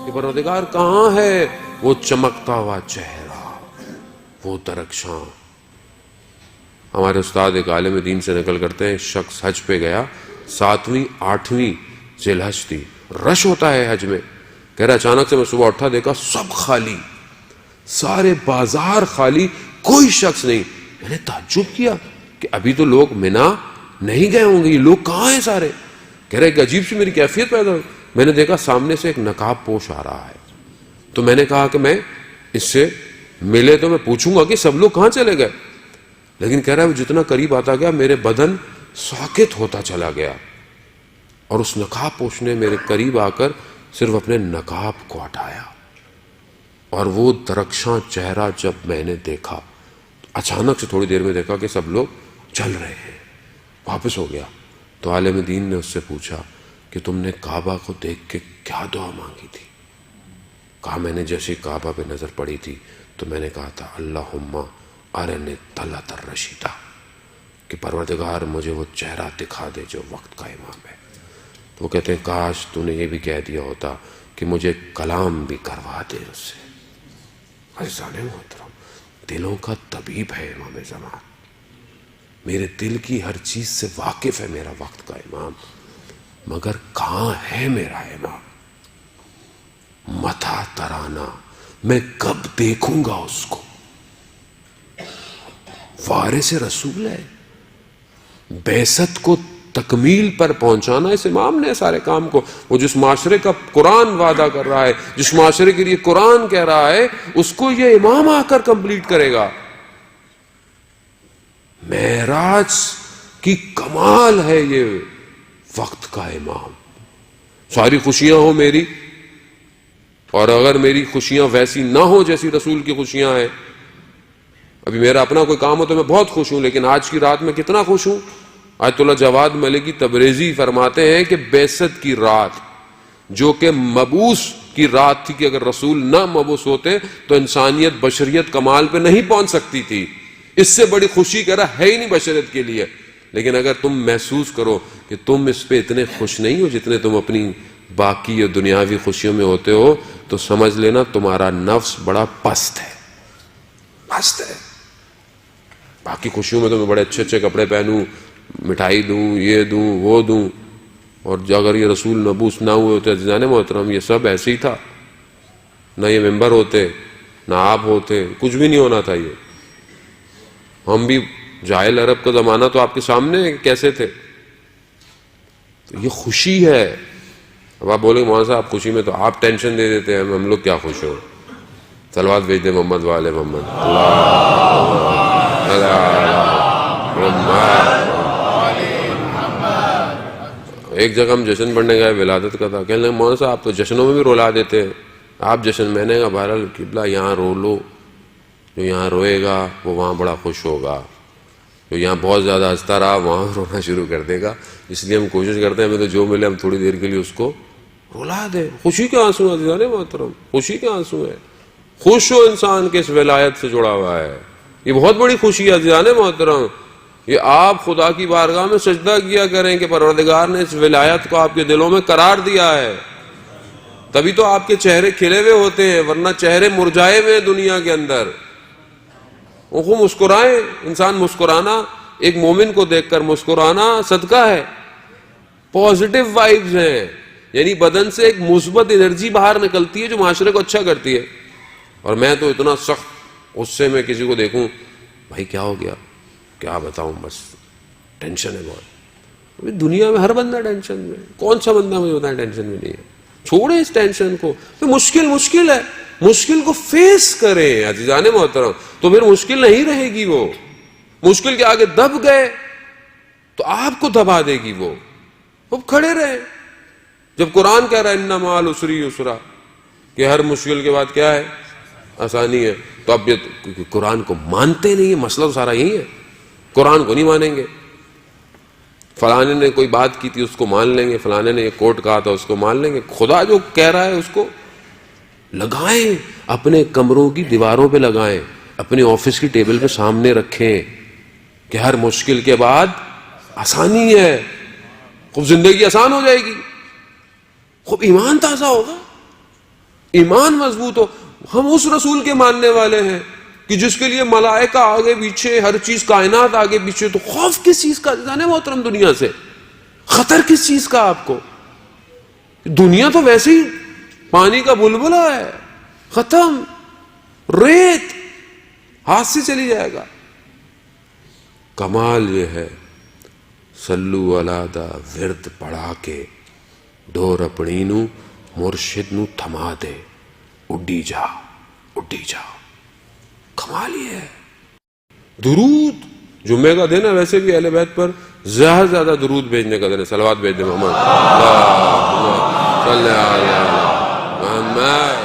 کہ پروردگار کہاں ہے وہ چمکتا ہوا چہرہ، وہ درخشاں. ہمارے استاد ایک عالم دین سے نقل کرتے ہیں، شخص حج پہ گیا، 7ویں 8ویں ذی الحج تھی، رش ہوتا ہے حج میں. کہہ رہا اچانک سے میں صبح اٹھا، دیکھا سب خالی، سارے بازار خالی، کوئی شخص نہیں. میں نے تعجب کیا کہ ابھی تو لوگ منا نہیں گئے ہوں گے، یہ لوگ کہاں ہیں سارے؟ کہہ رہے ایک عجیب سی میری کیفیت پیدا ہوئی. میں نے دیکھا سامنے سے ایک نقاب پوش آ رہا ہے، تو میں نے کہا کہ میں اس سے ملے تو میں پوچھوں گا کہ سب لوگ کہاں چلے گئے. لیکن کہہ رہا ہے وہ جتنا قریب آتا گیا میرے بدن ساکت ہوتا چلا گیا، اور اس نقاب پوش نے میرے قریب آ کر صرف اپنے نقاب کو ہٹایا، اور وہ درخشاں چہرہ جب میں نے دیکھا، اچانک سے تھوڑی دیر میں دیکھا کہ سب لوگ چل رہے ہیں. واپس ہو گیا تو عالم دین نے اس سے پوچھا کہ تم نے کعبہ کو دیکھ کے کیا دعا مانگی تھی؟ کہا میں نے جیسے کعبہ پہ نظر پڑی تھی تو میں نے کہا تھا اللہم ارنی طلعت الرشیدہ، کہ پروردگار مجھے وہ چہرہ دکھا دے جو وقت کا امام ہے. تو وہ کہتے ہیں کاش تو نے یہ بھی کہہ دیا ہوتا کہ مجھے کلام بھی کروا دے اس سے. عزیزان محترم، دلوں کا طبیب ہے امام زمان، میرے دل کی ہر چیز سے واقف ہے میرا وقت کا امام، مگر کہاں ہے میرا امام؟ متى ترانا، میں کب دیکھوں گا اس کو؟ وارث رسول ہے، بعثت کو تکمیل پر پہنچانا اس امام نے سارے کام کو. وہ جس معاشرے کا قرآن وعدہ کر رہا ہے، جس معاشرے کے لیے قرآن کہہ رہا ہے، اس کو یہ امام آ کر کمپلیٹ کرے گا. معراج کی کمال ہے یہ وقت کا امام. ساری خوشیاں ہوں میری، اور اگر میری خوشیاں ویسی نہ ہوں جیسی رسول کی خوشیاں ہیں، ابھی میرا اپنا کوئی کام ہو تو میں بہت خوش ہوں، لیکن آج کی رات میں کتنا خوش ہوں. آیت اللہ جواد ملکی تبریزی فرماتے ہیں کہ بعثت کی رات جو کہ مبعوث کی رات تھی، کہ اگر رسول نہ مبعوث ہوتے تو انسانیت بشریت کمال پہ نہیں پہنچ سکتی تھی. اس سے بڑی خوشی کہہ رہا ہے ہی نہیں بشریت کے لیے. لیکن اگر تم محسوس کرو کہ تم اس پہ اتنے خوش نہیں ہو جتنے تم اپنی باقی اور دنیاوی خوشیوں میں ہوتے ہو، تو سمجھ لینا تمہارا نفس بڑا پست ہے، پست ہے. باقی خوشیوں میں تو میں بڑے اچھے اچھے کپڑے پہنوں، مٹھائی دوں، یہ دوں وہ دوں، اور اگر یہ رسول مبعوث نہ ہوئے ہوتے عزیزان محترم، یہ سب ایسے ہی تھا. نہ یہ ممبر ہوتے، نہ آپ ہوتے، کچھ بھی نہیں ہونا تھا. یہ ہم بھی جاہل عرب کا زمانہ تو آپ کے سامنے ہے کیسے تھے. تو یہ خوشی ہے. اب آپ بولیں مولانا صاحب خوشی میں تو آپ ٹینشن دے دیتے ہیں، ہم لوگ کیا خوش ہو. صلوات بھیج دے محمد والے محمد. ایک جگہ ہم جشن پڑھنے گئے، ولادت کا تھا. کہنے لگے مولانا صاحب آپ تو جشنوں میں بھی رولا دیتے ہیں، آپ جشن. میں نے کہا بہرحال قبلہ یہاں رو لو، جو یہاں روئے گا وہ وہاں بڑا خوش ہوگا، جو یہاں بہت زیادہ ہنستا رہا وہاں رونا شروع کر دے گا. اس لیے ہم کوشش کرتے ہیں ہمیں تو جو ملے ہم تھوڑی دیر کے لیے اس کو رلا دیں. خوشی کے آنسو ہیں عزیزان محترم، خوشی کے آنسو ہیں. خوش ہو انسان کے اس ولایت سے جڑا ہوا ہے، یہ بہت بڑی خوشی ہے عزیزان محترم. یہ آپ خدا کی بارگاہ میں سجدہ کیا کریں کہ پروردگار نے اس ولایت کو آپ کے دلوں میں قرار دیا ہے، تبھی تو آپ کے چہرے کھلے ہوئے ہوتے ہیں، ورنہ چہرے مرجھائے ہوئے دنیا کے اندر. وہ مسکرائیں، انسان مسکرانا، ایک مومن کو دیکھ کر مسکرانا صدقہ ہے. پازیٹیو وائبز ہیں، یعنی بدن سے ایک مثبت انرجی باہر نکلتی ہے جو معاشرے کو اچھا کرتی ہے. اور میں تو اتنا سخت غصے میں کسی کو دیکھوں، بھائی کیا ہو گیا، کیا بتاؤں، بس ٹینشن ہے بہت. دنیا میں ہر بندہ ٹینشن میں، کون سا بندہ مجھے بتائیں ٹینشن میں نہیں ہے. چھوڑیں اس ٹینشن کو، مشکل ہے، مشکل کو فیس کریں عزیزان محترم، تو پھر مشکل نہیں رہے گی. وہ مشکل کے آگے دب گئے تو آپ کو دبا دے گی. وہ اب کھڑے رہیں. جب قرآن کہہ رہا ہے ان مع العسر یسرا، کہ ہر مشکل کے بعد کیا ہے، آسانی ہے. تو اب یہ قرآن کو مانتے نہیں ہیں، مسئلہ تو سارا یہی ہے. قرآن کو نہیں مانیں گے. فلانے نے کوئی بات کی تھی اس کو مان لیں گے، فلانے نے یہ کوٹ کہا تھا اس کو مان لیں گے. خدا جو کہہ رہا ہے اس کو لگائیں، اپنے کمروں کی دیواروں پہ لگائیں، اپنے آفس کی ٹیبل پہ سامنے رکھیں کہ ہر مشکل کے بعد آسانی ہے. خوب زندگی آسان ہو جائے گی، خوب ایمان تازہ ہوگا. ایمان مضبوط ہو. ہم اس رسول کے ماننے والے ہیں کہ جس کے لیے ملائکہ آگے پیچھے، ہر چیز کائنات آگے پیچھے. تو خوف کس چیز کا جانے محترم دنیا سے؟ خطر کس چیز کا آپ کو؟ دنیا تو ویسے ہی پانی کا بلبلہ ہے، ختم، ریت، ہاتھ سے چلی جائے گا. کمال یہ ہے سلو علی دا ورد پڑھا کے ڈور اپنی نو مرشد نو تھما دے، اڈی جا اڈی جا. کمال یہ ہے. درود جمعے کا دن ہے، ویسے بھی اہل بیت پر زیادہ زیادہ درود بھیجنے کا دن ہے. صلوات بھیج دے محمد. اللہ صلی علی محمد.